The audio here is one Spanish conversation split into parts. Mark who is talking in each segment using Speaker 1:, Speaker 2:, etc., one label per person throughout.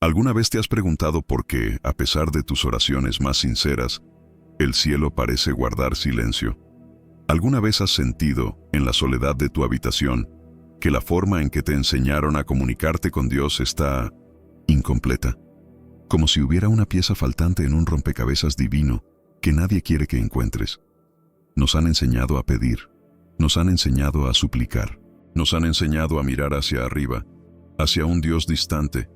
Speaker 1: ¿Alguna vez te has preguntado por qué, a pesar de tus oraciones más sinceras, el cielo parece guardar silencio? ¿Alguna vez has sentido, en la soledad de tu habitación, que la forma en que te enseñaron a comunicarte con Dios está incompleta? Como si hubiera una pieza faltante en un rompecabezas divino que nadie quiere que encuentres. Nos han enseñado a pedir, nos han enseñado a suplicar, nos han enseñado a mirar hacia arriba, hacia un Dios distante,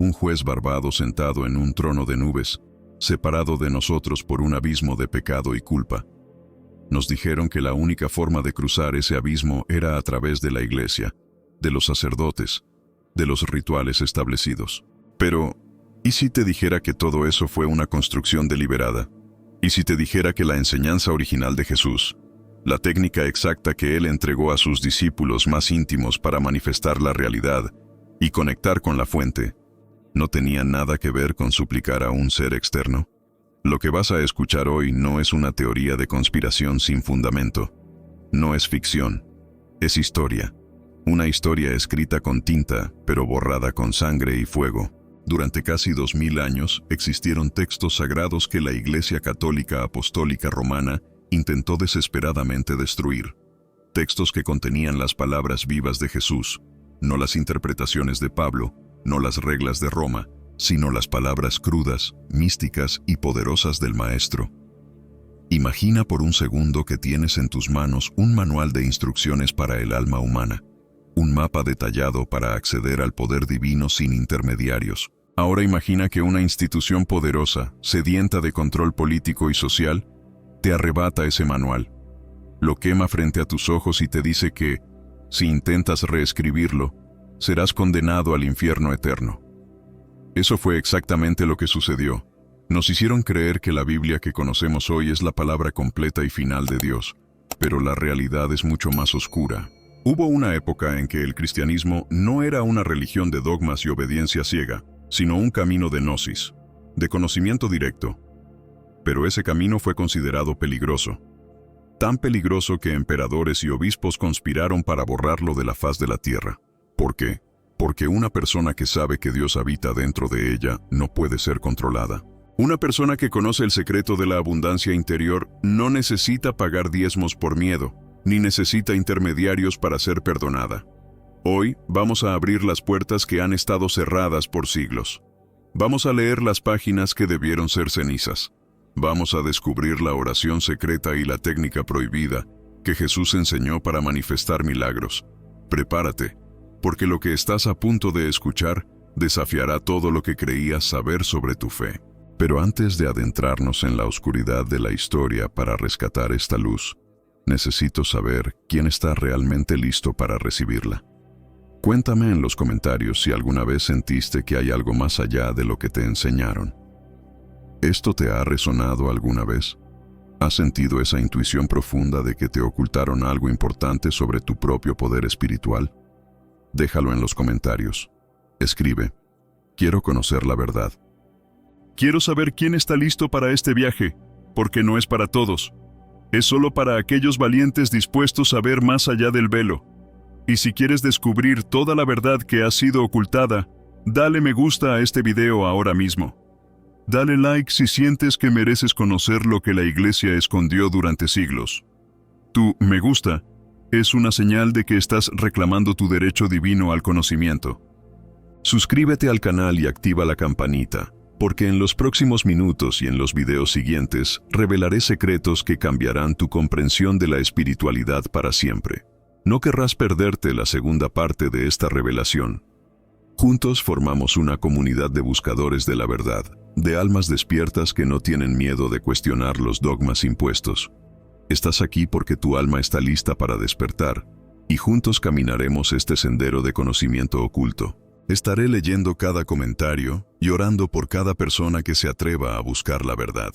Speaker 1: un juez barbado sentado en un trono de nubes, separado de nosotros por un abismo de pecado y culpa. Nos dijeron que la única forma de cruzar ese abismo era a través de la iglesia, de los sacerdotes, de los rituales establecidos. Pero, ¿y si te dijera que todo eso fue una construcción deliberada? ¿Y si te dijera que la enseñanza original de Jesús, la técnica exacta que Él entregó a sus discípulos más íntimos para manifestar la realidad y conectar con la fuente, no tenía nada que ver con suplicar a un ser externo? Lo que vas a escuchar hoy no es una teoría de conspiración sin fundamento. No es ficción, es historia. Una historia escrita con tinta, pero borrada con sangre y fuego. Durante casi 2000 años existieron textos sagrados que la Iglesia Católica Apostólica Romana intentó desesperadamente destruir. Textos que contenían las palabras vivas de Jesús, no las interpretaciones de Pablo, no las reglas de Roma, sino las palabras crudas, místicas y poderosas del Maestro. Imagina por un segundo que tienes en tus manos un manual de instrucciones para el alma humana, un mapa detallado para acceder al poder divino sin intermediarios. Ahora imagina que una institución poderosa, sedienta de control político y social, te arrebata ese manual, lo quema frente a tus ojos y te dice que, si intentas reescribirlo, serás condenado al infierno eterno. Eso fue exactamente lo que sucedió. Nos hicieron creer que la Biblia que conocemos hoy es la palabra completa y final de Dios, pero la realidad es mucho más oscura. Hubo una época en que el cristianismo no era una religión de dogmas y obediencia ciega, sino un camino de gnosis, de conocimiento directo. Pero ese camino fue considerado peligroso. Tan peligroso que emperadores y obispos conspiraron para borrarlo de la faz de la tierra. ¿Por qué? Porque una persona que sabe que Dios habita dentro de ella no puede ser controlada. Una persona que conoce el secreto de la abundancia interior no necesita pagar diezmos por miedo, ni necesita intermediarios para ser perdonada. Hoy vamos a abrir las puertas que han estado cerradas por siglos. Vamos a leer las páginas que debieron ser cenizas. Vamos a descubrir la oración secreta y la técnica prohibida que Jesús enseñó para manifestar milagros. Prepárate, porque lo que estás a punto de escuchar desafiará todo lo que creías saber sobre tu fe. Pero antes de adentrarnos en la oscuridad de la historia para rescatar esta luz, necesito saber quién está realmente listo para recibirla. Cuéntame en los comentarios si alguna vez sentiste que hay algo más allá de lo que te enseñaron. ¿Esto te ha resonado alguna vez? ¿Has sentido esa intuición profunda de que te ocultaron algo importante sobre tu propio poder espiritual? Déjalo en los comentarios. Escribe: quiero conocer la verdad. Quiero saber quién está listo para este viaje, porque no es para todos. Es solo para aquellos valientes dispuestos a ver más allá del velo. Y si quieres descubrir toda la verdad que ha sido ocultada, dale me gusta a este video ahora mismo. Dale like si sientes que mereces conocer lo que la Iglesia escondió durante siglos. Tu me gusta es una señal de que estás reclamando tu derecho divino al conocimiento. Suscríbete al canal y activa la campanita, porque en los próximos minutos y en los videos siguientes revelaré secretos que cambiarán tu comprensión de la espiritualidad para siempre. No querrás perderte la segunda parte de esta revelación. Juntos formamos una comunidad de buscadores de la verdad, de almas despiertas que no tienen miedo de cuestionar los dogmas impuestos. Estás aquí porque tu alma está lista para despertar, y juntos caminaremos este sendero de conocimiento oculto. Estaré leyendo cada comentario y orando por cada persona que se atreva a buscar la verdad.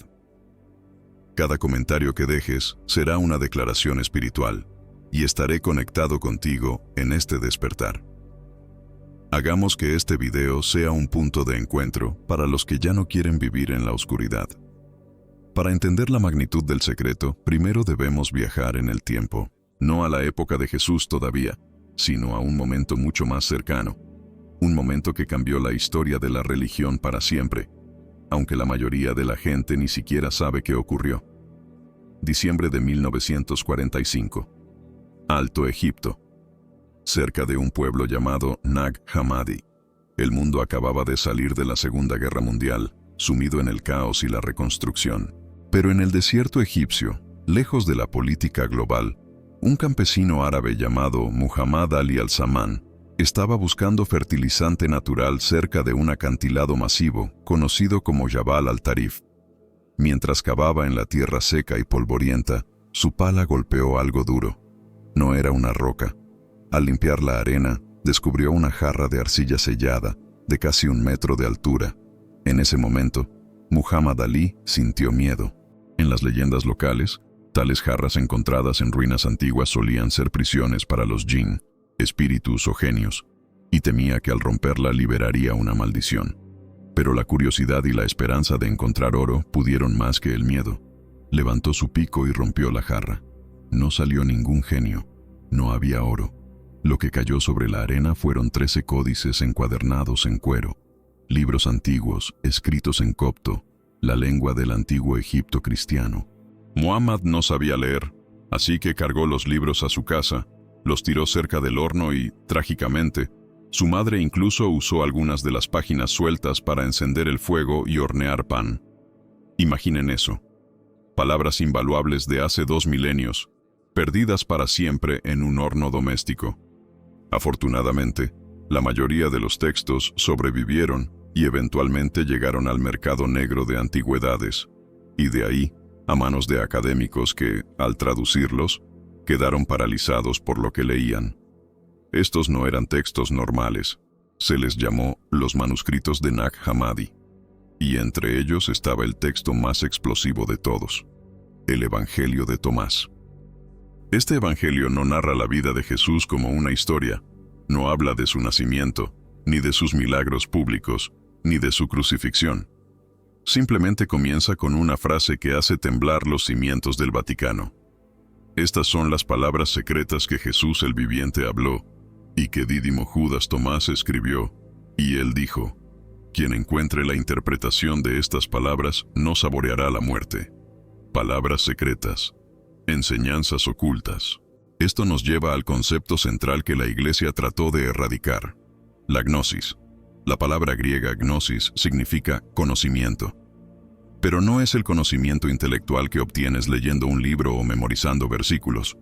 Speaker 1: Cada comentario que dejes será una declaración espiritual, y estaré conectado contigo en este despertar. Hagamos que este video sea un punto de encuentro para los que ya no quieren vivir en la oscuridad. Para entender la magnitud del secreto, primero debemos viajar en el tiempo, no a la época de Jesús todavía, sino a un momento mucho más cercano. Un momento que cambió la historia de la religión para siempre, aunque la mayoría de la gente ni siquiera sabe qué ocurrió. Diciembre de 1945. Alto Egipto. Cerca de un pueblo llamado Nag Hammadi. El mundo acababa de salir de la Segunda Guerra Mundial, sumido en el caos y la reconstrucción. Pero en el desierto egipcio, lejos de la política global, un campesino árabe llamado Muhammad Ali al-Samman estaba buscando fertilizante natural cerca de un acantilado masivo conocido como Jabal al-Tarif. Mientras cavaba en la tierra seca y polvorienta, su pala golpeó algo duro. No era una roca. Al limpiar la arena, descubrió una jarra de arcilla sellada, de casi 1 metro de altura. En ese momento, Muhammad Ali sintió miedo. En las leyendas locales, tales jarras encontradas en ruinas antiguas solían ser prisiones para los jinn, espíritus o genios, y temía que al romperla liberaría una maldición. Pero la curiosidad y la esperanza de encontrar oro pudieron más que el miedo. Levantó su pico y rompió la jarra. No salió ningún genio. No había oro. Lo que cayó sobre la arena fueron 13 códices encuadernados en cuero, libros antiguos, escritos en copto, la lengua del antiguo Egipto cristiano. Muhammad no sabía leer, así que cargó los libros a su casa, los tiró cerca del horno y, trágicamente, su madre incluso usó algunas de las páginas sueltas para encender el fuego y hornear pan. Imaginen eso. Palabras invaluables de hace 2 milenios, perdidas para siempre en un horno doméstico. Afortunadamente, la mayoría de los textos sobrevivieron y eventualmente llegaron al mercado negro de antigüedades, y de ahí a manos de académicos que, al traducirlos, quedaron paralizados por lo que leían. Estos no eran textos normales, se les llamó los manuscritos de Nag Hammadi, y entre ellos estaba el texto más explosivo de todos, el Evangelio de Tomás. Este evangelio no narra la vida de Jesús como una historia, no habla de su nacimiento, ni de sus milagros públicos, ni de su crucifixión. Simplemente comienza con una frase que hace temblar los cimientos del Vaticano. Estas son las palabras secretas que Jesús el viviente habló, y que Dídimo Judas Tomás escribió, y él dijo: quien encuentre la interpretación de estas palabras no saboreará la muerte. Palabras secretas. Enseñanzas ocultas. Esto nos lleva al concepto central que la Iglesia trató de erradicar: la gnosis. La palabra griega gnosis significa conocimiento. Pero no es el conocimiento intelectual que obtienes leyendo un libro o memorizando versículos.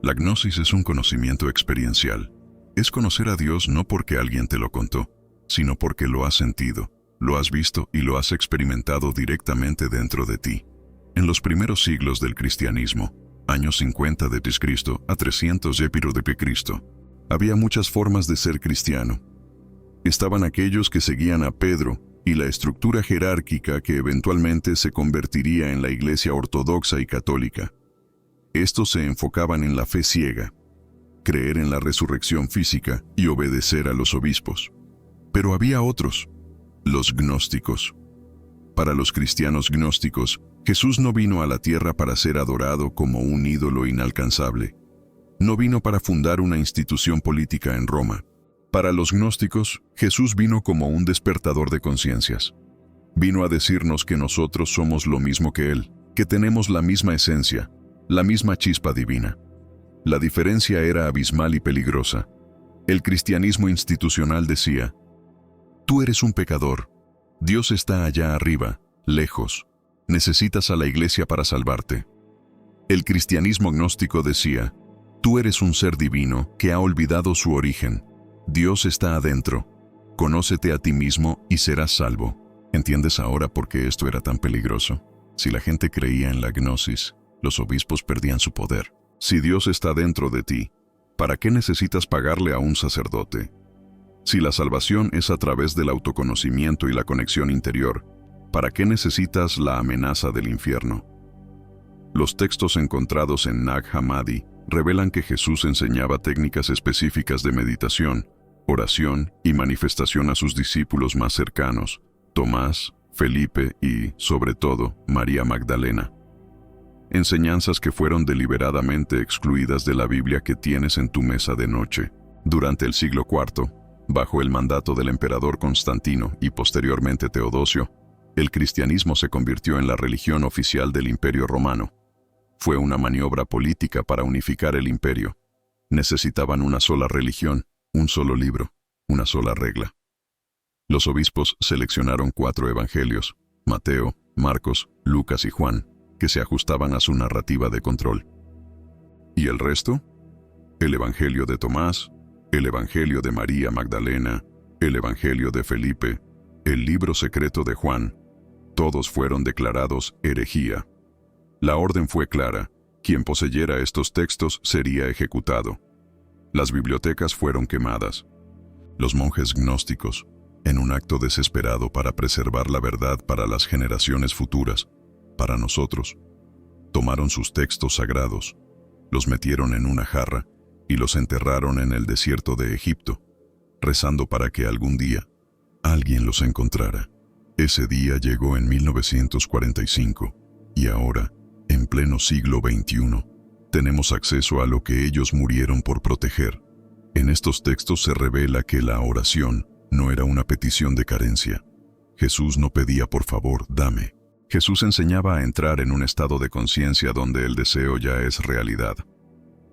Speaker 1: La gnosis es un conocimiento experiencial. Es conocer a Dios no porque alguien te lo contó, sino porque lo has sentido, lo has visto y lo has experimentado directamente dentro de ti. En los primeros siglos del cristianismo, años 50 d.C. a 300 d.C., había muchas formas de ser cristiano. Estaban aquellos que seguían a Pedro y la estructura jerárquica que eventualmente se convertiría en la Iglesia ortodoxa y católica. Estos se enfocaban en la fe ciega, creer en la resurrección física y obedecer a los obispos. Pero había otros, los gnósticos. Para los cristianos gnósticos, Jesús no vino a la tierra para ser adorado como un ídolo inalcanzable. No vino para fundar una institución política en Roma. Para los gnósticos, Jesús vino como un despertador de conciencias. Vino a decirnos que nosotros somos lo mismo que Él, que tenemos la misma esencia, la misma chispa divina. La diferencia era abismal y peligrosa. El cristianismo institucional decía: tú eres un pecador, Dios está allá arriba, lejos, necesitas a la Iglesia para salvarte. El cristianismo gnóstico decía: tú eres un ser divino que ha olvidado su origen, Dios está adentro, conócete a ti mismo y serás salvo. ¿Entiendes ahora por qué esto era tan peligroso? Si la gente creía en la gnosis, los obispos perdían su poder. Si Dios está dentro de ti, ¿para qué necesitas pagarle a un sacerdote? Si la salvación es a través del autoconocimiento y la conexión interior, ¿para qué necesitas la amenaza del infierno? Los textos encontrados en Nag Hammadi revelan que Jesús enseñaba técnicas específicas de meditación, oración y manifestación a sus discípulos más cercanos, Tomás, Felipe y, sobre todo, María Magdalena. Enseñanzas que fueron deliberadamente excluidas de la Biblia que tienes en tu mesa de noche. Durante el siglo IV, Bajo el mandato del emperador Constantino y posteriormente Teodosio, el cristianismo se convirtió en la religión oficial del Imperio Romano. Fue una maniobra política para unificar el imperio. Necesitaban una sola religión, un solo libro, una sola regla. Los obispos seleccionaron 4 evangelios, Mateo, Marcos, Lucas y Juan, que se ajustaban a su narrativa de control. ¿Y el resto? El evangelio de Tomás, el evangelio de María Magdalena, el evangelio de Felipe, el libro secreto de Juan, todos fueron declarados herejía. La orden fue clara: quien poseyera estos textos sería ejecutado. Las bibliotecas fueron quemadas. Los monjes gnósticos, en un acto desesperado para preservar la verdad para las generaciones futuras, para nosotros, tomaron sus textos sagrados, los metieron en una jarra y los enterraron en el desierto de Egipto, rezando para que algún día alguien los encontrara. Ese día llegó en 1945 y ahora, en pleno siglo XXI, tenemos acceso a lo que ellos murieron por proteger. En estos textos se revela que la oración no era una petición de carencia. Jesús no pedía por favor, dame. Jesús enseñaba a entrar en un estado de conciencia donde el deseo ya es realidad.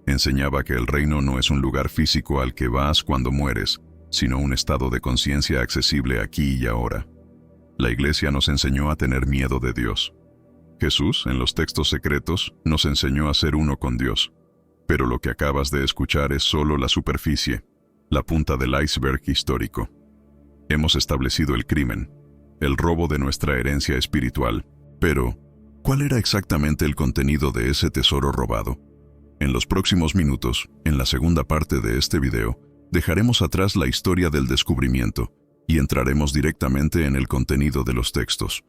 Speaker 1: Enseñaba que el reino no es un lugar físico al que vas cuando mueres, sino un estado de conciencia accesible aquí y ahora. La Iglesia nos enseñó a tener miedo de Dios. Jesús, en los textos secretos, nos enseñó a ser uno con Dios. Pero lo que acabas de escuchar es solo la superficie, la punta del iceberg histórico. Hemos establecido el crimen, el robo de nuestra herencia espiritual. Pero, ¿cuál era exactamente el contenido de ese tesoro robado? En los próximos minutos, en la segunda parte de este video, dejaremos atrás la historia del descubrimiento y entraremos directamente en el contenido de los textos.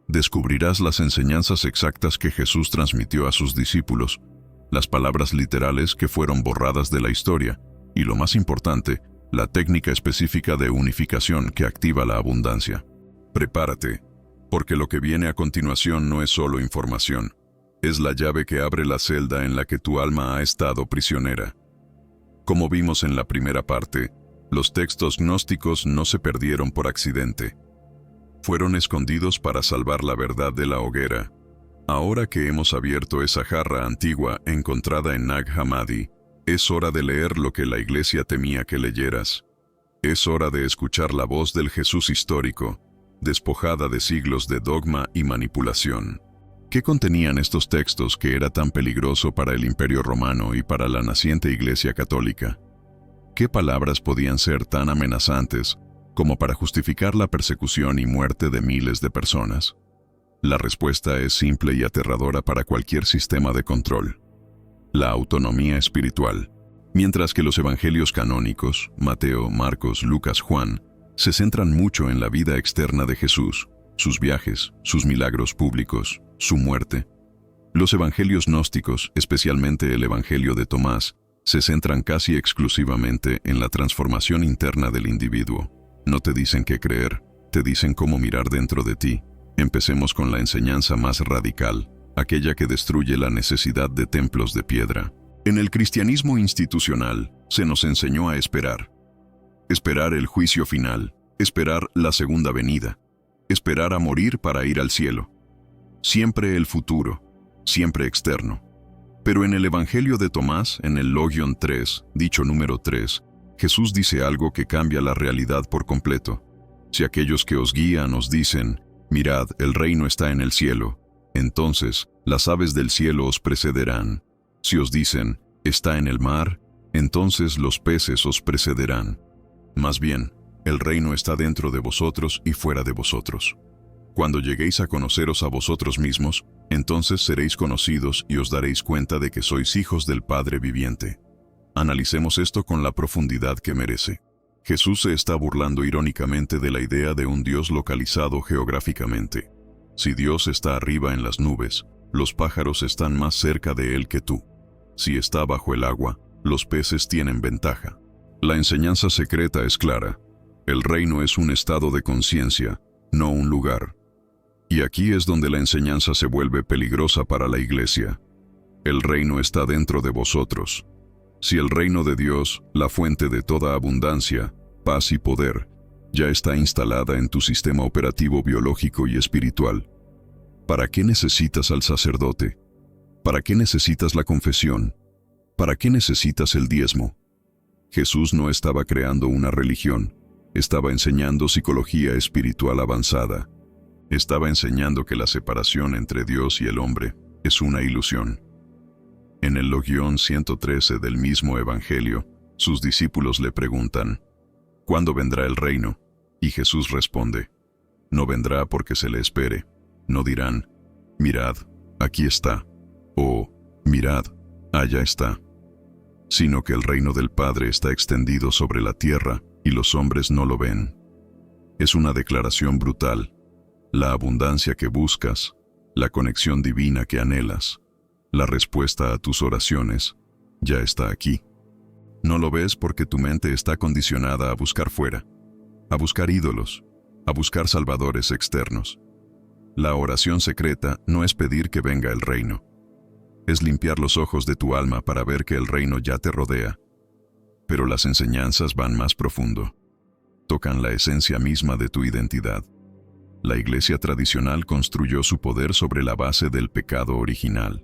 Speaker 1: Descubrirás las enseñanzas exactas que Jesús transmitió a sus discípulos, las palabras literales que fueron borradas de la historia y, lo más importante, la técnica específica de unificación que activa la abundancia. Prepárate, porque lo que viene a continuación no es solo información, es la llave que abre la celda en la que tu alma ha estado prisionera. Como vimos en la primera parte, los textos gnósticos no se perdieron por accidente. Fueron escondidos para salvar la verdad de la hoguera. Ahora que hemos abierto esa jarra antigua encontrada en Nag Hammadi, es hora de leer lo que la Iglesia temía que leyeras. Es hora de escuchar la voz del Jesús histórico, despojada de siglos de dogma y manipulación. ¿Qué contenían estos textos que era tan peligroso para el Imperio Romano y para la naciente Iglesia Católica? ¿Qué palabras podían ser tan amenazantes como para justificar la persecución y muerte de miles de personas? La respuesta es simple y aterradora para cualquier sistema de control: la autonomía espiritual. Mientras que los evangelios canónicos, Mateo, Marcos, Lucas, Juan, se centran mucho en la vida externa de Jesús, sus viajes, sus milagros públicos, su muerte, los evangelios gnósticos, especialmente el evangelio de Tomás, se centran casi exclusivamente en la transformación interna del individuo. No te dicen qué creer, te dicen cómo mirar dentro de ti. Empecemos con la enseñanza más radical, aquella que destruye la necesidad de templos de piedra. En el cristianismo institucional, se nos enseñó a esperar. Esperar el juicio final, esperar la segunda venida, esperar a morir para ir al cielo. Siempre el futuro, siempre externo. Pero en el Evangelio de Tomás, en el Logion 3, dicho número 3, Jesús dice algo que cambia la realidad por completo. Si aquellos que os guían os dicen, mirad, el reino está en el cielo, entonces las aves del cielo os precederán. Si os dicen, está en el mar, entonces los peces os precederán. Más bien, el reino está dentro de vosotros y fuera de vosotros. Cuando lleguéis a conoceros a vosotros mismos, entonces seréis conocidos y os daréis cuenta de que sois hijos del Padre viviente. Analicemos esto con la profundidad que merece. Jesús se está burlando irónicamente de la idea de un Dios localizado geográficamente. Si Dios está arriba en las nubes, los pájaros están más cerca de Él que tú. Si está bajo el agua, los peces tienen ventaja. La enseñanza secreta es clara. El reino es un estado de conciencia, no un lugar. Y aquí es donde la enseñanza se vuelve peligrosa para la Iglesia. El reino está dentro de vosotros. Si el reino de Dios, la fuente de toda abundancia, paz y poder ya está instalada en tu sistema operativo biológico y espiritual. ¿Para qué necesitas al sacerdote? ¿Para qué necesitas la confesión? ¿Para qué necesitas el diezmo? Jesús no estaba creando una religión, estaba enseñando psicología espiritual avanzada. Estaba enseñando que la separación entre Dios y el hombre es una ilusión. En el Logión 113 del mismo Evangelio, sus discípulos le preguntan, ¿cuándo vendrá el reino? Y Jesús responde, no vendrá porque se le espere. No dirán, mirad, aquí está, o mirad, allá está, sino que el reino del Padre está extendido sobre la tierra y los hombres no lo ven. Es una declaración brutal. La abundancia que buscas, la conexión divina que anhelas, la respuesta a tus oraciones, ya está aquí. No lo ves porque tu mente está condicionada a buscar fuera, a buscar ídolos, a buscar salvadores externos. La oración secreta no es pedir que venga el reino. Es limpiar los ojos de tu alma para ver que el reino ya te rodea. Pero las enseñanzas van más profundo. Tocan la esencia misma de tu identidad. La iglesia tradicional construyó su poder sobre la base del pecado original.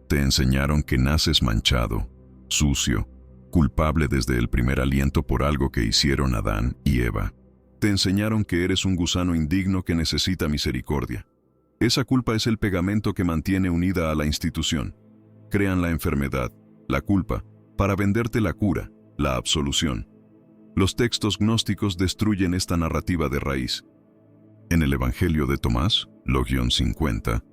Speaker 1: Te enseñaron que naces manchado, sucio, culpable desde el primer aliento por algo que hicieron Adán y Eva. Te enseñaron que eres un gusano indigno que necesita misericordia. Esa culpa es el pegamento que mantiene unida a la institución. Crean la enfermedad, la culpa, para venderte la cura, la absolución. Los textos gnósticos destruyen esta narrativa de raíz. En el Evangelio de Tomás, Logión 50,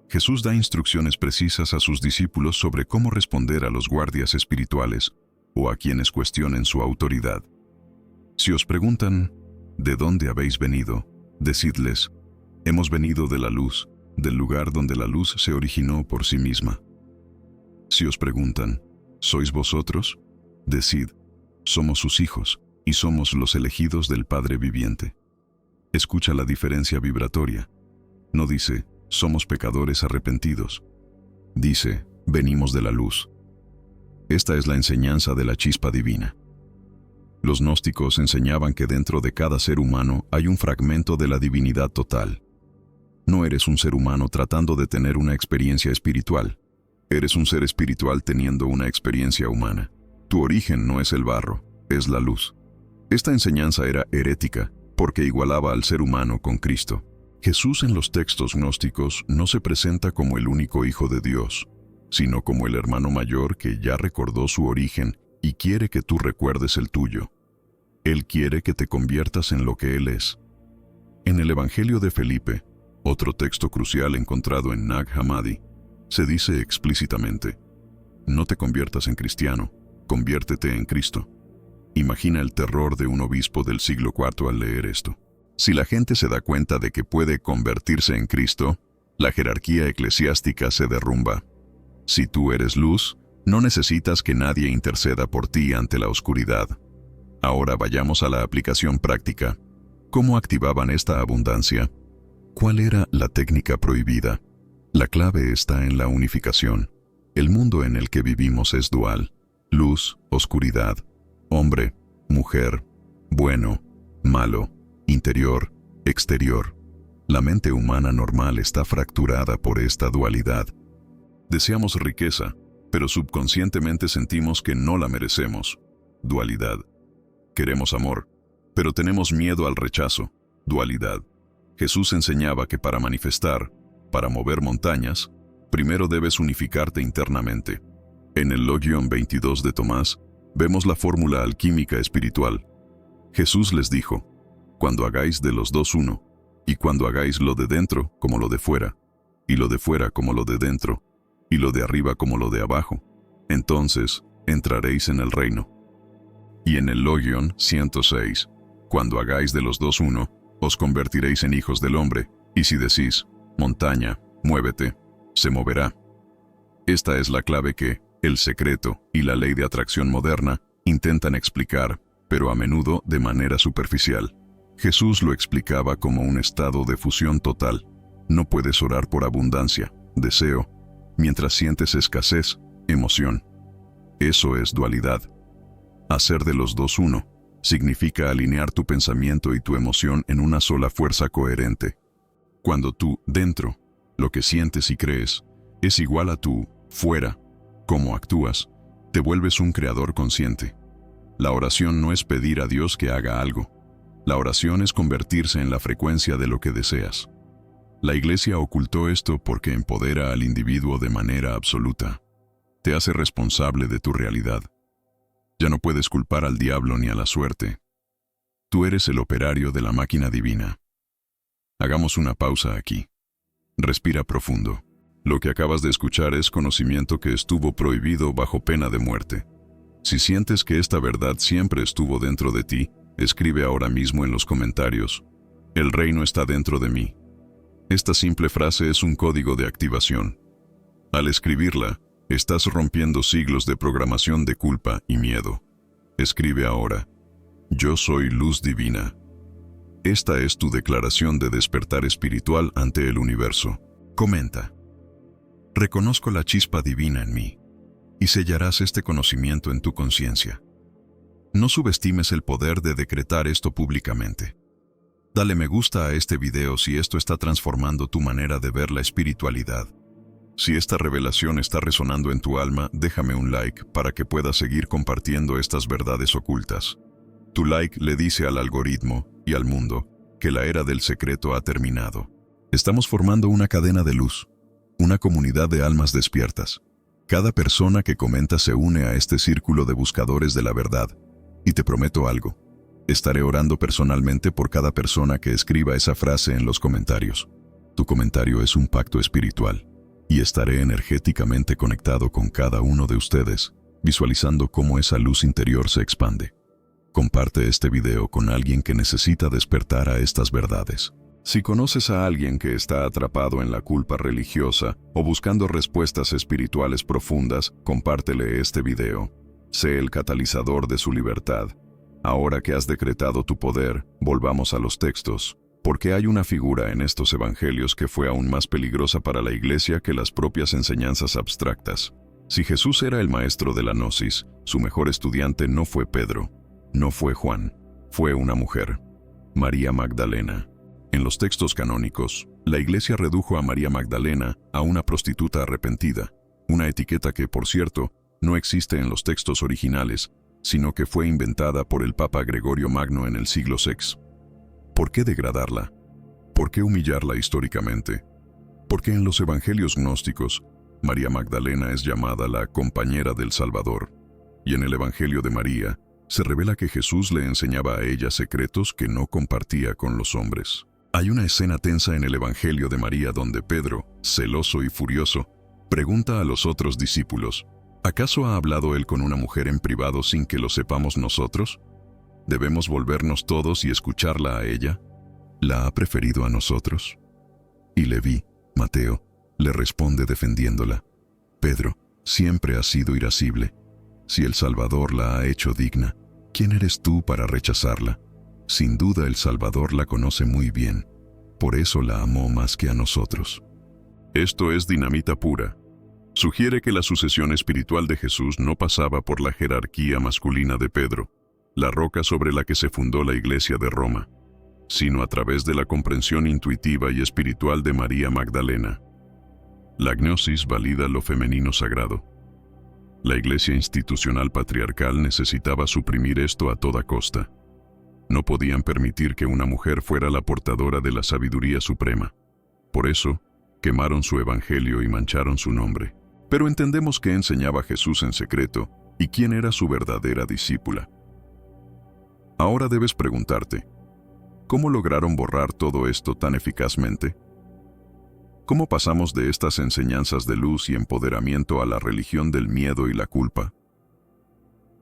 Speaker 1: Jesús da instrucciones precisas a sus discípulos sobre cómo responder a los guardias espirituales o a quienes cuestionen su autoridad. Si os preguntan, ¿de dónde habéis venido?, decidles, hemos venido de la luz, del lugar donde la luz se originó por sí misma. Si os preguntan, ¿sois vosotros?, decid, somos sus hijos y somos los elegidos del Padre viviente. Escucha la diferencia vibratoria. No dice, somos pecadores arrepentidos. Dice, venimos de la luz. Esta es la enseñanza de la chispa divina. Los gnósticos enseñaban que dentro de cada ser humano hay un fragmento de la divinidad total. No eres un ser humano tratando de tener una experiencia espiritual. Eres un ser espiritual teniendo una experiencia humana. Tu origen no es el barro, es la luz. Esta enseñanza era herética, porque igualaba al ser humano con Cristo. Jesús en los textos gnósticos no se presenta como el único Hijo de Dios, sino como el hermano mayor que ya recordó su origen y quiere que tú recuerdes el tuyo. Él quiere que te conviertas en lo que Él es. En el Evangelio de Felipe, otro texto crucial encontrado en Nag Hammadi, se dice explícitamente, no te conviertas en cristiano, conviértete en Cristo. Imagina el terror de un obispo del siglo IV al leer esto. Si la gente se da cuenta de que puede convertirse en Cristo, la jerarquía eclesiástica se derrumba. Si tú eres luz, no necesitas que nadie interceda por ti ante la oscuridad. Ahora vayamos a la aplicación práctica. ¿Cómo activaban esta abundancia? ¿Cuál era la técnica prohibida? La clave está en la unificación. El mundo en el que vivimos es dual. Luz, oscuridad. Hombre, mujer, bueno, malo, interior, exterior. La mente humana normal está fracturada por esta dualidad. Deseamos riqueza, pero subconscientemente sentimos que no la merecemos. Dualidad. Queremos amor, pero tenemos miedo al rechazo. Dualidad. Jesús enseñaba que para manifestar, para mover montañas, primero debes unificarte internamente. En el Logión 22 de Tomás, vemos la fórmula alquímica espiritual. Jesús les dijo, cuando hagáis de los dos uno, y cuando hagáis lo de dentro como lo de fuera, y lo de fuera como lo de dentro, y lo de arriba como lo de abajo, entonces entraréis en el reino. Y en el Logión 106, cuando hagáis de los dos uno, os convertiréis en hijos del hombre, y si decís, montaña, muévete, se moverá. Esta es la clave que el secreto y la ley de atracción moderna intentan explicar, pero a menudo de manera superficial. Jesús lo explicaba como un estado de fusión total. No puedes orar por abundancia, deseo, mientras sientes escasez, emoción. Eso es dualidad. Hacer de los dos uno, Significa alinear tu pensamiento y tu emoción en una sola fuerza coherente. Cuando tú, dentro, lo que sientes y crees, es igual a tú, fuera, cómo actúas, te vuelves un creador consciente. La oración no es pedir a Dios que haga algo. La oración es convertirse en la frecuencia de lo que deseas. La Iglesia ocultó esto porque empodera al individuo de manera absoluta. Te hace responsable de tu realidad. Ya no puedes culpar al diablo ni a la suerte. Tú eres el operario de la máquina divina. Hagamos una pausa aquí. Respira profundo. Lo que acabas de escuchar es conocimiento que estuvo prohibido bajo pena de muerte. Si sientes que esta verdad siempre estuvo dentro de ti, escribe ahora mismo en los comentarios: el reino está dentro de mí. Esta simple frase es un código de activación. Al escribirla, estás rompiendo siglos de programación de culpa y miedo. Escribe ahora: yo soy luz divina. Esta es tu declaración de despertar espiritual ante el universo. Comenta: reconozco la chispa divina en mí, y sellarás este conocimiento en tu conciencia. No subestimes el poder de decretar esto públicamente. Dale me gusta a este video si esto está transformando tu manera de ver la espiritualidad. Si esta revelación está resonando en tu alma, déjame un like para que puedas seguir compartiendo estas verdades ocultas. Tu like le dice al algoritmo y al mundo que la era del secreto ha terminado. Estamos formando una cadena de luz, una comunidad de almas despiertas. Cada persona que comenta se une a este círculo de buscadores de la verdad. Y te prometo algo: estaré orando personalmente por cada persona que escriba esa frase en los comentarios. Tu comentario es un pacto espiritual, y estaré energéticamente conectado con cada uno de ustedes, visualizando cómo esa luz interior se expande. Comparte este video con alguien que necesita despertar a estas verdades. Si conoces a alguien que está atrapado en la culpa religiosa o buscando respuestas espirituales profundas, compártele este video. Sé el catalizador de su libertad. Ahora que has decretado tu poder, volvamos a los textos, porque hay una figura en estos evangelios que fue aún más peligrosa para la Iglesia que las propias enseñanzas abstractas. Si Jesús era el maestro de la gnosis, su mejor estudiante no fue Pedro, no fue Juan, fue una mujer, María Magdalena. En los textos canónicos, la Iglesia redujo a María Magdalena a una prostituta arrepentida, una etiqueta que, por cierto, no existe en los textos originales, sino que fue inventada por el Papa Gregorio Magno en el siglo VI. ¿Por qué degradarla? ¿Por qué humillarla históricamente? Porque en los evangelios gnósticos, María Magdalena es llamada la compañera del Salvador, y en el Evangelio de María se revela que Jesús le enseñaba a ella secretos que no compartía con los hombres. Hay una escena tensa en el Evangelio de María donde Pedro, celoso y furioso, pregunta a los otros discípulos: ¿acaso ha hablado él con una mujer en privado sin que lo sepamos nosotros? ¿Debemos volvernos todos y escucharla a ella? ¿La ha preferido a nosotros? Y Leví, Mateo, le responde defendiéndola: Pedro, siempre has sido irascible. Si el Salvador la ha hecho digna, ¿quién eres tú para rechazarla? Sin duda el Salvador la conoce muy bien, por eso la amó más que a nosotros. Esto es dinamita pura. Sugiere que la sucesión espiritual de Jesús no pasaba por la jerarquía masculina de Pedro, la roca sobre la que se fundó la Iglesia de Roma, sino a través de la comprensión intuitiva y espiritual de María Magdalena. La gnosis valida lo femenino sagrado. La Iglesia institucional patriarcal necesitaba suprimir esto a toda costa. No podían permitir que una mujer fuera la portadora de la sabiduría suprema. Por eso, quemaron su evangelio y mancharon su nombre. Pero entendemos qué enseñaba Jesús en secreto y quién era su verdadera discípula. Ahora debes preguntarte: ¿cómo lograron borrar todo esto tan eficazmente? ¿Cómo pasamos de estas enseñanzas de luz y empoderamiento a la religión del miedo y la culpa?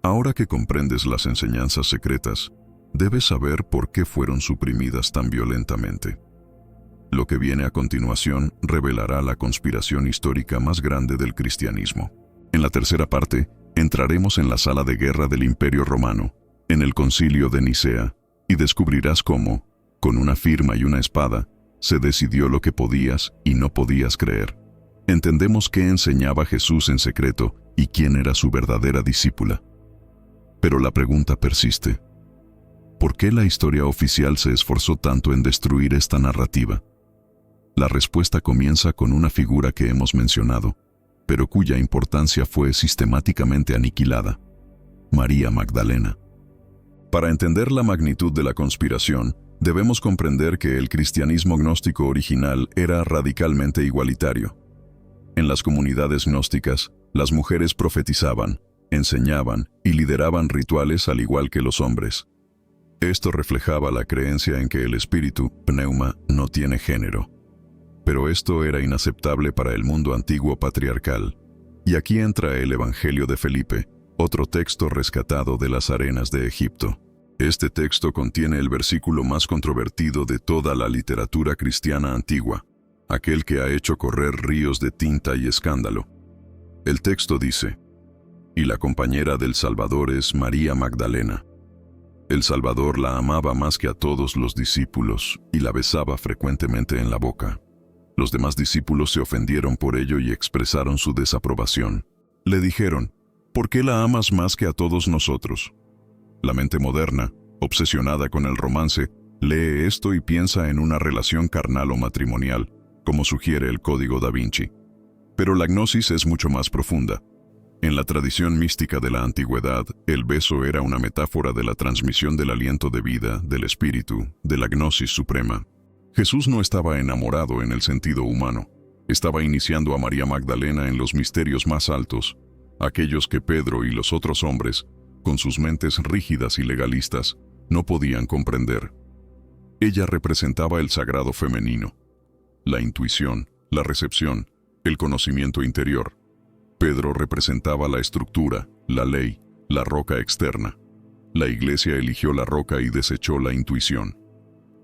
Speaker 1: Ahora que comprendes las enseñanzas secretas, debes saber por qué fueron suprimidas tan violentamente. Lo que viene a continuación revelará la conspiración histórica más grande del cristianismo. En la tercera parte, entraremos en la sala de guerra del Imperio Romano, en el Concilio de Nicea, y descubrirás cómo, con una firma y una espada, se decidió lo que podías y no podías creer. Entendemos qué enseñaba Jesús en secreto y quién era su verdadera discípula. Pero la pregunta persiste: ¿Por qué la historia oficial se esforzó tanto en destruir esta narrativa? La respuesta comienza con una figura que hemos mencionado, pero cuya importancia fue sistemáticamente aniquilada: María Magdalena. Para entender la magnitud de la conspiración, debemos comprender que el cristianismo gnóstico original era radicalmente igualitario. En las comunidades gnósticas, las mujeres profetizaban, enseñaban y lideraban rituales al igual que los hombres. Esto reflejaba la creencia en que el espíritu, pneuma, no tiene género. Pero esto era inaceptable para el mundo antiguo patriarcal. Y aquí entra el Evangelio de Felipe, otro texto rescatado de las arenas de Egipto. Este texto contiene el versículo más controvertido de toda la literatura cristiana antigua, aquel que ha hecho correr ríos de tinta y escándalo. El texto dice: «Y la compañera del Salvador es María Magdalena. El Salvador la amaba más que a todos los discípulos y la besaba frecuentemente en la boca». Los demás discípulos se ofendieron por ello y expresaron su desaprobación. Le dijeron: «¿Por qué la amas más que a todos nosotros?». La mente moderna, obsesionada con el romance, lee esto y piensa en una relación carnal o matrimonial, como sugiere el Código da Vinci. Pero la gnosis es mucho más profunda. En la tradición mística de la antigüedad, el beso era una metáfora de la transmisión del aliento de vida, del espíritu, de la gnosis suprema. Jesús no estaba enamorado en el sentido humano. Estaba iniciando a María Magdalena en los misterios más altos, aquellos que Pedro y los otros hombres, con sus mentes rígidas y legalistas, no podían comprender. Ella representaba el sagrado femenino, la intuición, la recepción, el conocimiento interior. Pedro representaba la estructura, la ley, la roca externa. La Iglesia eligió la roca y desechó la intuición.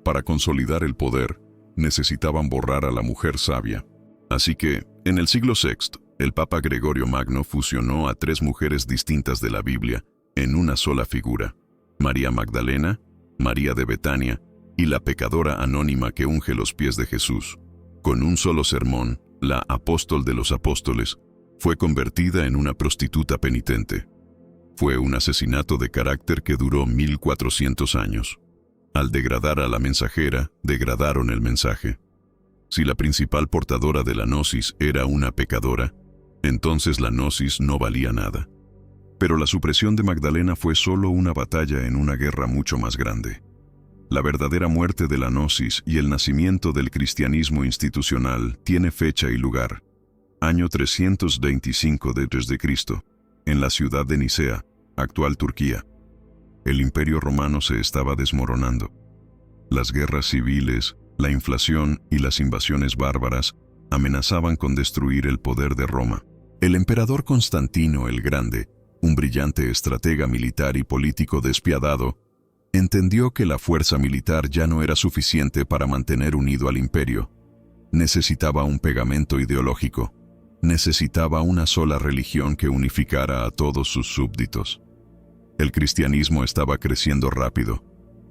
Speaker 1: Para consolidar el poder, necesitaban borrar a la mujer sabia. Así que, en el siglo VI, el Papa Gregorio Magno fusionó a 3 mujeres distintas de la Biblia en una sola figura: María Magdalena, María de Betania y la pecadora anónima que unge los pies de Jesús. Con un solo sermón, la apóstol de los apóstoles fue convertida en una prostituta penitente. Fue un asesinato de carácter que duró 1400 años. Al degradar a la mensajera, degradaron el mensaje. Si la principal portadora de la gnosis era una pecadora, entonces la gnosis no valía nada. Pero la supresión de Magdalena fue solo una batalla en una guerra mucho más grande. La verdadera muerte de la gnosis y el nacimiento del cristianismo institucional tiene fecha y lugar. Año 325 d.C., en la ciudad de Nicea, actual Turquía. El Imperio Romano se estaba desmoronando. Las guerras civiles, la inflación y las invasiones bárbaras amenazaban con destruir el poder de Roma. El emperador Constantino el Grande, un brillante estratega militar y político despiadado, entendió que la fuerza militar ya no era suficiente para mantener unido al imperio. Necesitaba un pegamento ideológico. Necesitaba una sola religión que unificara a todos sus súbditos. El cristianismo estaba creciendo rápido,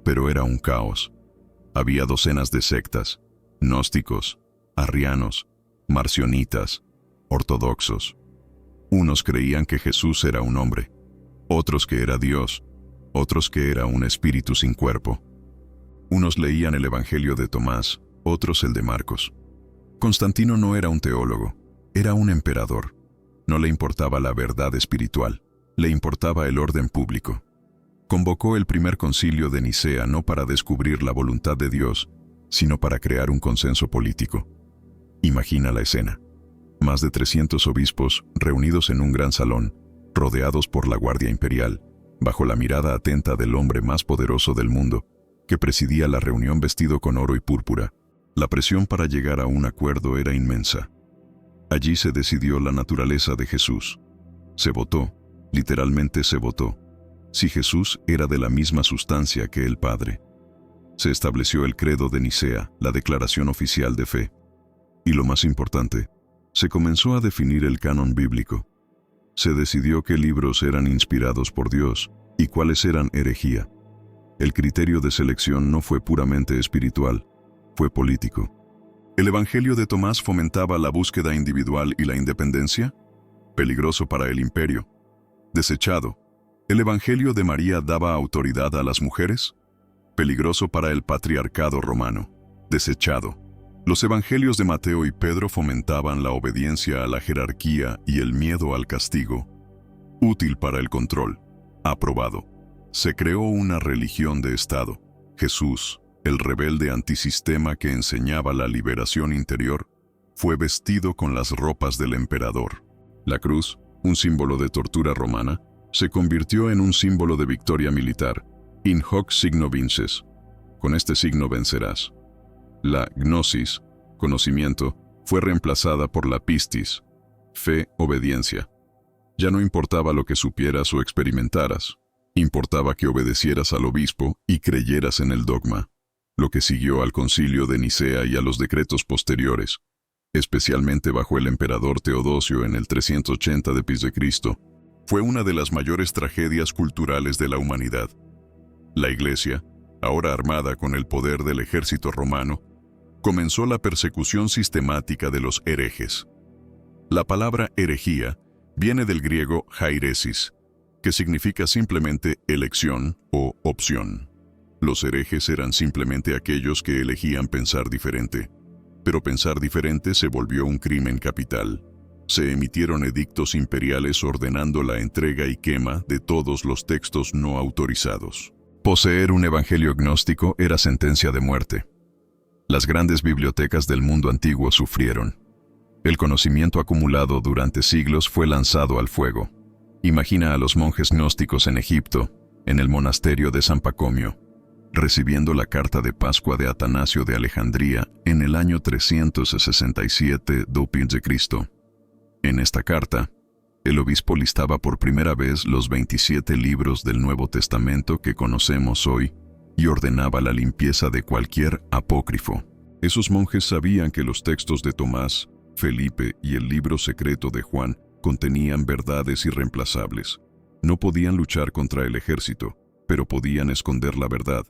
Speaker 1: pero era un caos. Había docenas de sectas: gnósticos, arrianos, marcionitas, ortodoxos. Unos creían que Jesús era un hombre, otros que era Dios, otros que era un espíritu sin cuerpo. Unos leían el Evangelio de Tomás, otros el de Marcos. Constantino no era un teólogo, era un emperador. No le importaba la verdad espiritual, le importaba el orden público. Convocó el primer concilio de Nicea no para descubrir la voluntad de Dios, sino para crear un consenso político. Imagina la escena. Más de 300 obispos reunidos en un gran salón, rodeados por la Guardia Imperial, bajo la mirada atenta del hombre más poderoso del mundo, que presidía la reunión vestido con oro y púrpura. La presión para llegar a un acuerdo era inmensa. Allí se decidió la naturaleza de Jesús. Se votó, literalmente se votó, si Jesús era de la misma sustancia que el Padre. Se estableció el credo de Nicea, la declaración oficial de fe. Y lo más importante, se comenzó a definir el canon bíblico. Se decidió qué libros eran inspirados por Dios y cuáles eran herejía. El criterio de selección no fue puramente espiritual, fue político. ¿El Evangelio de Tomás fomentaba la búsqueda individual y la independencia? Peligroso para el imperio. Desechado. ¿El Evangelio de María daba autoridad a las mujeres? peligroso para el patriarcado romano, desechado. Los evangelios de Mateo y Pedro fomentaban la obediencia a la jerarquía y el miedo al castigo. Útil para el control, aprobado. Se creó una religión de Estado. Jesús, el rebelde antisistema que enseñaba la liberación interior, fue vestido con las ropas del emperador. La cruz, un símbolo de tortura romana, se convirtió en un símbolo de victoria militar. In hoc signo vinces. Con este signo vencerás. La gnosis, conocimiento, fue reemplazada por la pistis, fe, obediencia. Ya no importaba lo que supieras o experimentaras, importaba que obedecieras al obispo y creyeras en el dogma. Lo que siguió al concilio de Nicea y a los decretos posteriores, especialmente bajo el emperador Teodosio en el 380 d.C., fue una de las mayores tragedias culturales de la humanidad. La Iglesia, ahora armada con el poder del ejército romano, comenzó la persecución sistemática de los herejes. La palabra herejía viene del griego hairesis, que significa simplemente elección o opción. Los herejes eran simplemente aquellos que elegían pensar diferente, pero pensar diferente se volvió un crimen capital. Se emitieron edictos imperiales ordenando la entrega y quema de todos los textos no autorizados. Poseer un evangelio gnóstico era sentencia de muerte. Las grandes bibliotecas del mundo antiguo sufrieron. El conocimiento acumulado durante siglos fue lanzado al fuego. Imagina a los monjes gnósticos en Egipto, en el monasterio de San Pacomio, recibiendo la carta de Pascua de Atanasio de Alejandría en el año 367 d.C. En esta carta, el obispo listaba por primera vez los 27 libros del Nuevo Testamento que conocemos hoy y ordenaba la limpieza de cualquier apócrifo. Esos monjes sabían que los textos de Tomás, Felipe y el libro secreto de Juan contenían verdades irreemplazables. No podían luchar contra el ejército, pero podían esconder la verdad.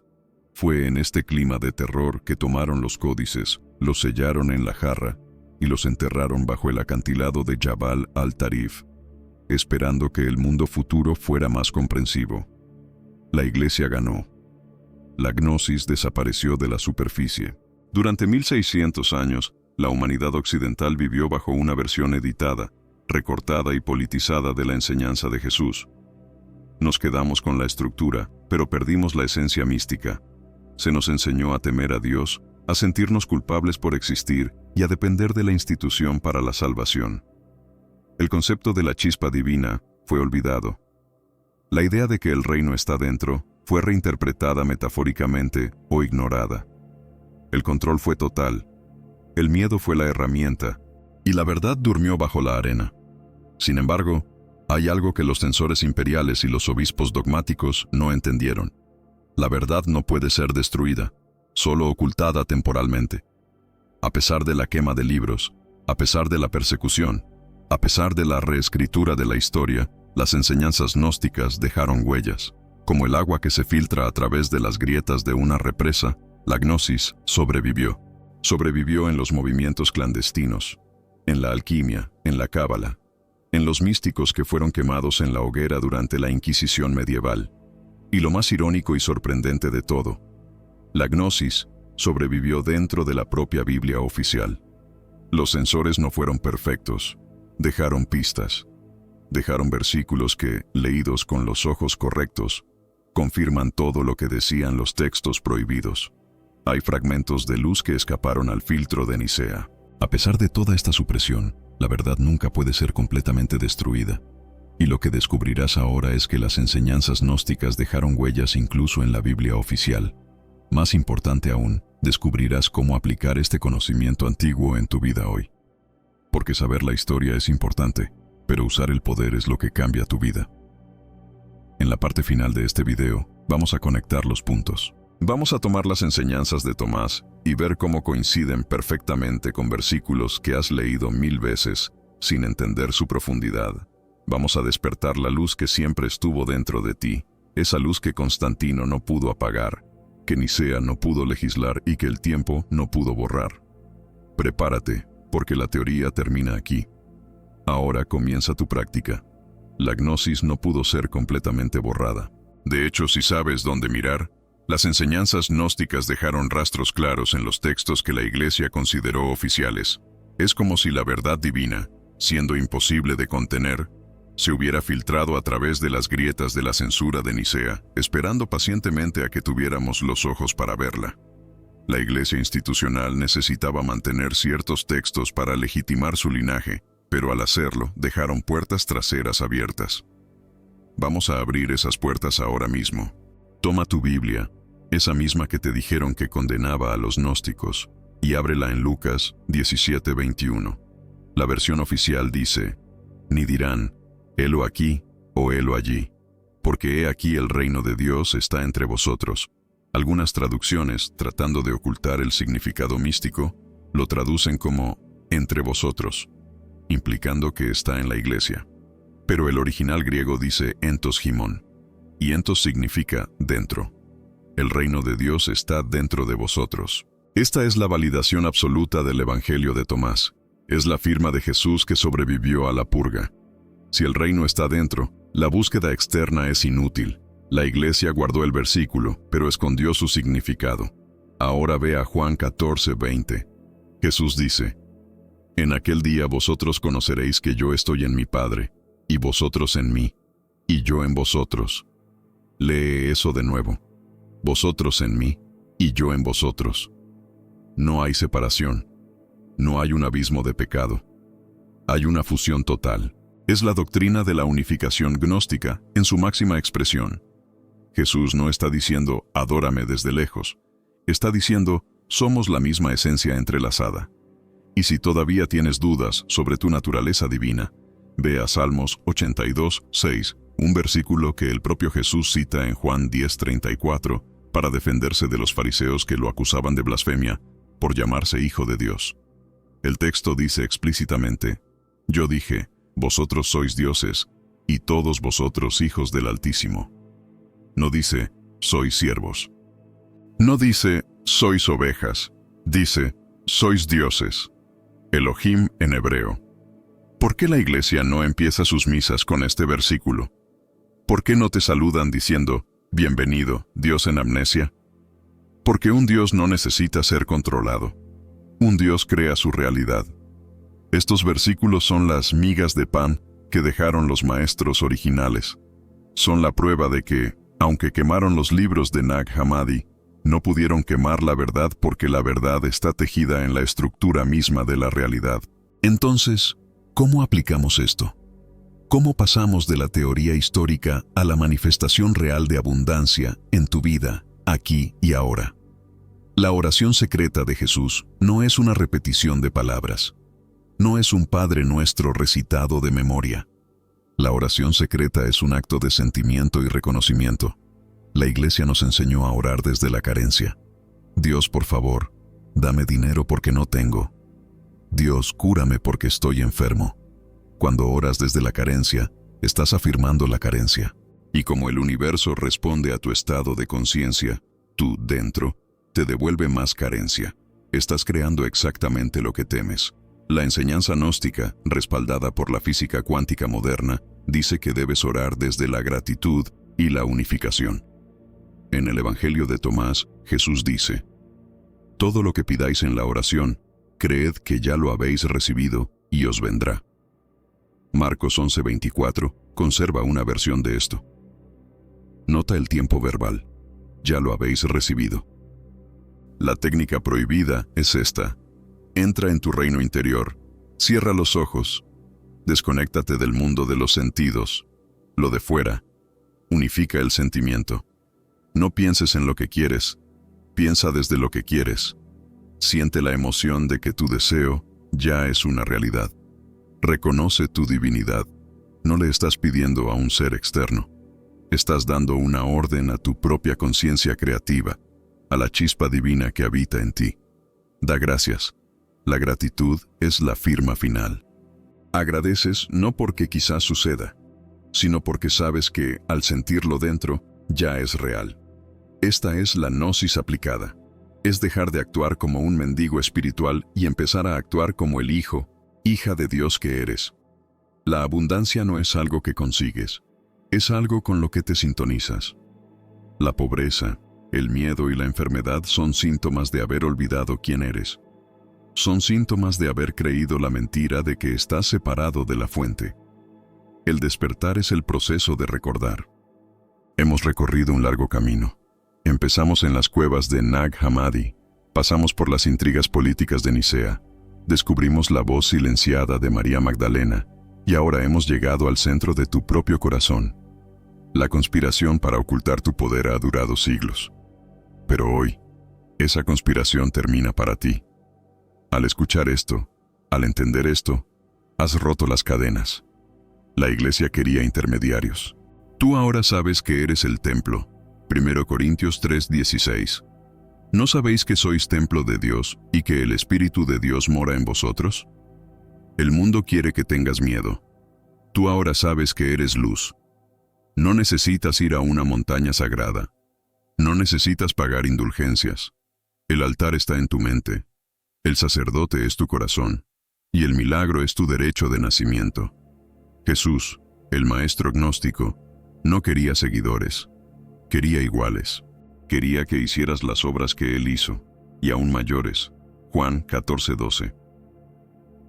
Speaker 1: Fue en este clima de terror que tomaron los códices, los sellaron en la jarra y los enterraron bajo el acantilado de Jabal al-Tarif, esperando que el mundo futuro fuera más comprensivo. La Iglesia ganó. La gnosis desapareció de la superficie. Durante 1600 años, la humanidad occidental vivió bajo una versión editada, recortada y politizada de la enseñanza de Jesús. Nos quedamos con la estructura, pero perdimos la esencia mística. Se nos enseñó a temer a Dios, a sentirnos culpables por existir y a depender de la institución para la salvación. El concepto de la chispa divina fue olvidado. La idea de que el reino está dentro fue reinterpretada metafóricamente o ignorada. El control fue total. El miedo fue la herramienta, y la verdad durmió bajo la arena. Sin embargo, hay algo que los censores imperiales y los obispos dogmáticos no entendieron. La verdad no puede ser destruida, solo ocultada temporalmente. A pesar de la quema de libros, a pesar de la persecución, a pesar de la reescritura de la historia, las enseñanzas gnósticas dejaron huellas. Como el agua que se filtra a través de las grietas de una represa, la gnosis sobrevivió. Sobrevivió en los movimientos clandestinos, en la alquimia, en la cábala, en los místicos que fueron quemados en la hoguera durante la Inquisición medieval. Y lo más irónico y sorprendente de todo, la gnosis sobrevivió dentro de la propia Biblia oficial. Los censores no fueron perfectos, dejaron pistas, dejaron versículos que, leídos con los ojos correctos, confirman todo lo que decían los textos prohibidos. Hay fragmentos de luz que escaparon al filtro de Nicea. A pesar de toda esta supresión, la verdad nunca puede ser completamente destruida. Y lo que descubrirás ahora es que las enseñanzas gnósticas dejaron huellas incluso en la Biblia oficial. Más importante aún, descubrirás cómo aplicar este conocimiento antiguo en tu vida hoy. Porque saber la historia es importante, pero usar el poder es lo que cambia tu vida. En la parte final de este video, vamos a conectar los puntos. Vamos a tomar las enseñanzas de Tomás y ver cómo coinciden perfectamente con versículos que has leído 1000 veces sin entender su profundidad. Vamos a despertar la luz que siempre estuvo dentro de ti, esa luz que Constantino no pudo apagar, que Nicea no pudo legislar y que el tiempo no pudo borrar. Prepárate, porque la teoría termina aquí. Ahora comienza tu práctica. La gnosis no pudo ser completamente borrada. De hecho, si sabes dónde mirar, Las enseñanzas gnósticas dejaron rastros claros en los textos que la Iglesia consideró oficiales. Es como si la verdad divina, siendo imposible de contener, se hubiera filtrado a través de las grietas de la censura de Nicea, esperando pacientemente a que tuviéramos los ojos para verla. La Iglesia institucional necesitaba mantener ciertos textos para legitimar su linaje, pero al hacerlo dejaron puertas traseras abiertas. Vamos a abrir esas puertas ahora mismo. Toma tu Biblia, esa misma que te dijeron que condenaba a los gnósticos, y ábrela en Lucas 17:21. La versión oficial dice: ni dirán, helo aquí o helo allí, porque he aquí el reino de Dios está entre vosotros. Algunas traducciones, tratando de ocultar el significado místico, lo traducen como entre vosotros, implicando que está en la iglesia. Pero el original griego dice entos himon, y entos significa dentro. El reino de Dios está dentro de vosotros. Esta es la validación absoluta del Evangelio de Tomás. Es la firma de Jesús que sobrevivió a la purga. Si el reino está dentro, la búsqueda externa es inútil. La Iglesia guardó el versículo, pero escondió su significado. Ahora ve a Juan 14:20. Jesús dice: en aquel día vosotros conoceréis que yo estoy en mi Padre, y vosotros en mí, y yo en vosotros. Lee eso de nuevo. Vosotros en mí, y yo en vosotros. No hay separación. No hay un abismo de pecado. Hay una fusión total. Es la doctrina de la unificación gnóstica en su máxima expresión. Jesús no está diciendo, adórame desde lejos. Está diciendo, somos la misma esencia entrelazada. Y si todavía tienes dudas sobre tu naturaleza divina, ve a Salmos 82:6, un versículo que el propio Jesús cita en Juan 10:34, para defenderse de los fariseos que lo acusaban de blasfemia por llamarse hijo de Dios. El texto dice explícitamente: yo dije, vosotros sois dioses, y todos vosotros hijos del Altísimo. No dice, sois siervos. No dice, sois ovejas. Dice, sois dioses. Elohim en hebreo. ¿Por qué la Iglesia no empieza sus misas con este versículo? ¿Por qué no te saludan diciendo, bienvenido, Dios en amnesia? Porque un Dios no necesita ser controlado. Un Dios crea su realidad. Estos versículos son las migas de pan que dejaron los maestros originales. Son la prueba de que, aunque quemaron los libros de Nag Hammadi, no pudieron quemar la verdad porque la verdad está tejida en la estructura misma de la realidad. Entonces, ¿cómo aplicamos esto? ¿Cómo pasamos de la teoría histórica a la manifestación real de abundancia en tu vida, aquí y ahora? La oración secreta de Jesús no es una repetición de palabras. No es un Padre Nuestro recitado de memoria. La oración secreta es un acto de sentimiento y reconocimiento. La Iglesia nos enseñó a orar desde la carencia. Dios, por favor, dame dinero porque no tengo. Dios, cúrame porque estoy enfermo. Cuando oras desde la carencia, estás afirmando la carencia. Y como el universo responde a tu estado de conciencia, tú, dentro, te devuelve más carencia. Estás creando exactamente lo que temes. La enseñanza gnóstica, respaldada por la física cuántica moderna, dice que debes orar desde la gratitud y la unificación. En el Evangelio de Tomás, Jesús dice: todo lo que pidáis en la oración, creed que ya lo habéis recibido y os vendrá. Marcos 11:24 conserva una versión de esto. Nota el tiempo verbal. Ya lo habéis recibido. La técnica prohibida es esta. Entra en tu reino interior, cierra los ojos, desconéctate del mundo de los sentidos, lo de fuera, unifica el sentimiento. No pienses en lo que quieres, piensa desde lo que quieres. Siente la emoción de que tu deseo ya es una realidad. Reconoce tu divinidad. No le estás pidiendo a un ser externo. Estás dando una orden a tu propia conciencia creativa, a la chispa divina que habita en ti. Da gracias. La gratitud es la firma final. Agradeces no porque quizás suceda, sino porque sabes que, al sentirlo dentro, ya es real. Esta es la gnosis aplicada. Es dejar de actuar como un mendigo espiritual y empezar a actuar como el hijo, hija de Dios que eres. La abundancia no es algo que consigues, es algo con lo que te sintonizas. La pobreza, El miedo y la enfermedad son síntomas de haber olvidado quién eres. Son síntomas de haber creído la mentira de que estás separado de la fuente. El despertar es el proceso de recordar. Hemos recorrido un largo camino. Empezamos en las cuevas de Nag Hammadi, pasamos por las intrigas políticas de Nicea, descubrimos la voz silenciada de María Magdalena y ahora hemos llegado al centro de tu propio corazón. La conspiración para ocultar tu poder ha durado siglos. Pero hoy, esa conspiración termina para ti. Al escuchar esto, al entender esto, has roto las cadenas. La iglesia quería intermediarios. Tú ahora sabes que eres el templo. 1 Corintios 3:16. ¿No sabéis que sois templo de Dios y que el Espíritu de Dios mora en vosotros? El mundo quiere que tengas miedo. Tú ahora sabes que eres luz. No necesitas ir a una montaña sagrada. No necesitas pagar indulgencias. El altar está en tu mente. El sacerdote es tu corazón. Y el milagro es tu derecho de nacimiento. Jesús, el maestro gnóstico, no quería seguidores. Quería iguales. Quería que hicieras las obras que Él hizo, y aún mayores. Juan 14:12.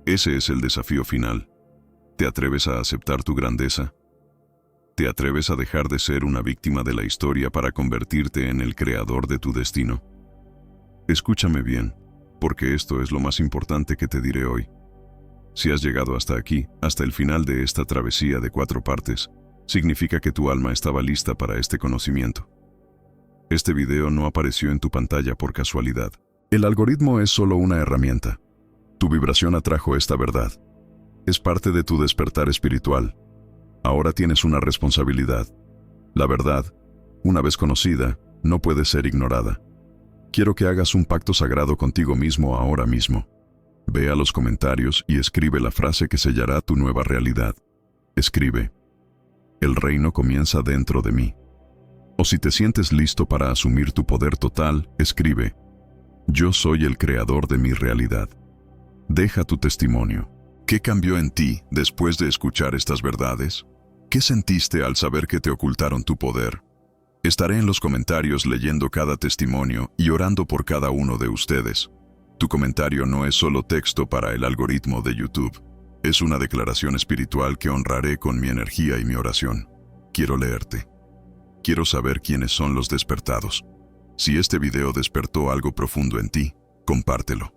Speaker 1: Ese es el desafío final. ¿Te atreves a aceptar tu grandeza? ¿Te atreves a dejar de ser una víctima de la historia para convertirte en el creador de tu destino? Escúchame bien, porque esto es lo más importante que te diré hoy. Si has llegado hasta aquí, hasta el final de esta travesía de 4 partes, significa que tu alma estaba lista para este conocimiento. Este video no apareció en tu pantalla por casualidad. El algoritmo es solo una herramienta. Tu vibración atrajo esta verdad. Es parte de tu despertar espiritual. Ahora tienes una responsabilidad. La verdad, una vez conocida, no puede ser ignorada. Quiero que hagas un pacto sagrado contigo mismo ahora mismo. Ve a los comentarios y escribe la frase que sellará tu nueva realidad. Escribe: el reino comienza dentro de mí. O si te sientes listo para asumir tu poder total, escribe: yo soy el creador de mi realidad. Deja tu testimonio. ¿Qué cambió en ti después de escuchar estas verdades? ¿Qué sentiste al saber que te ocultaron tu poder? Estaré en los comentarios leyendo cada testimonio y orando por cada uno de ustedes. Tu comentario no es solo texto para el algoritmo de YouTube. Es una declaración espiritual que honraré con mi energía y mi oración. Quiero leerte. Quiero saber quiénes son los despertados. Si este video despertó algo profundo en ti, compártelo.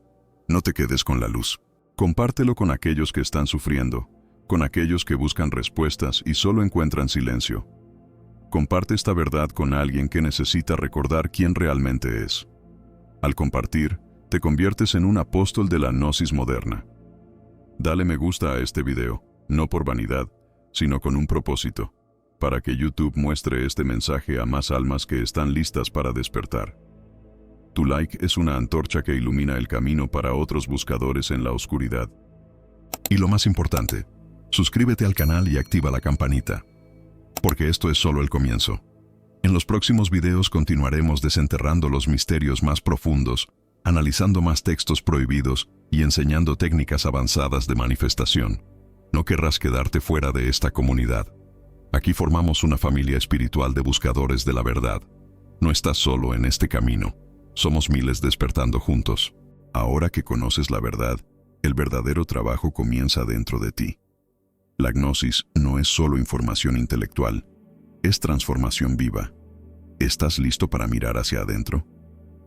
Speaker 1: No te quedes con la luz. Compártelo con aquellos que están sufriendo, con aquellos que buscan respuestas y solo encuentran silencio. Comparte esta verdad con alguien que necesita recordar quién realmente es. Al compartir, te conviertes en un apóstol de la gnosis moderna. Dale me gusta a este video, no por vanidad, sino con un propósito, para que YouTube muestre este mensaje a más almas que están listas para despertar. Tu like es una antorcha que ilumina el camino para otros buscadores en la oscuridad. Y lo más importante, suscríbete al canal y activa la campanita, porque esto es solo el comienzo. En los próximos videos continuaremos desenterrando los misterios más profundos, analizando más textos prohibidos y enseñando técnicas avanzadas de manifestación. No querrás quedarte fuera de esta comunidad. Aquí formamos una familia espiritual de buscadores de la verdad. No estás solo en este camino. Somos miles despertando juntos. Ahora que conoces la verdad, el verdadero trabajo comienza dentro de ti. La gnosis no es solo información intelectual, es transformación viva. ¿Estás listo para mirar hacia adentro?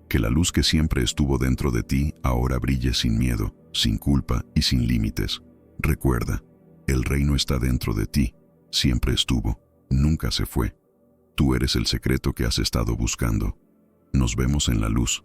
Speaker 1: Que la luz que siempre estuvo dentro de ti ahora brille sin miedo, sin culpa y sin límites. Recuerda, el reino está dentro de ti, siempre estuvo, nunca se fue. Tú eres el secreto que has estado buscando. Nos vemos en la luz.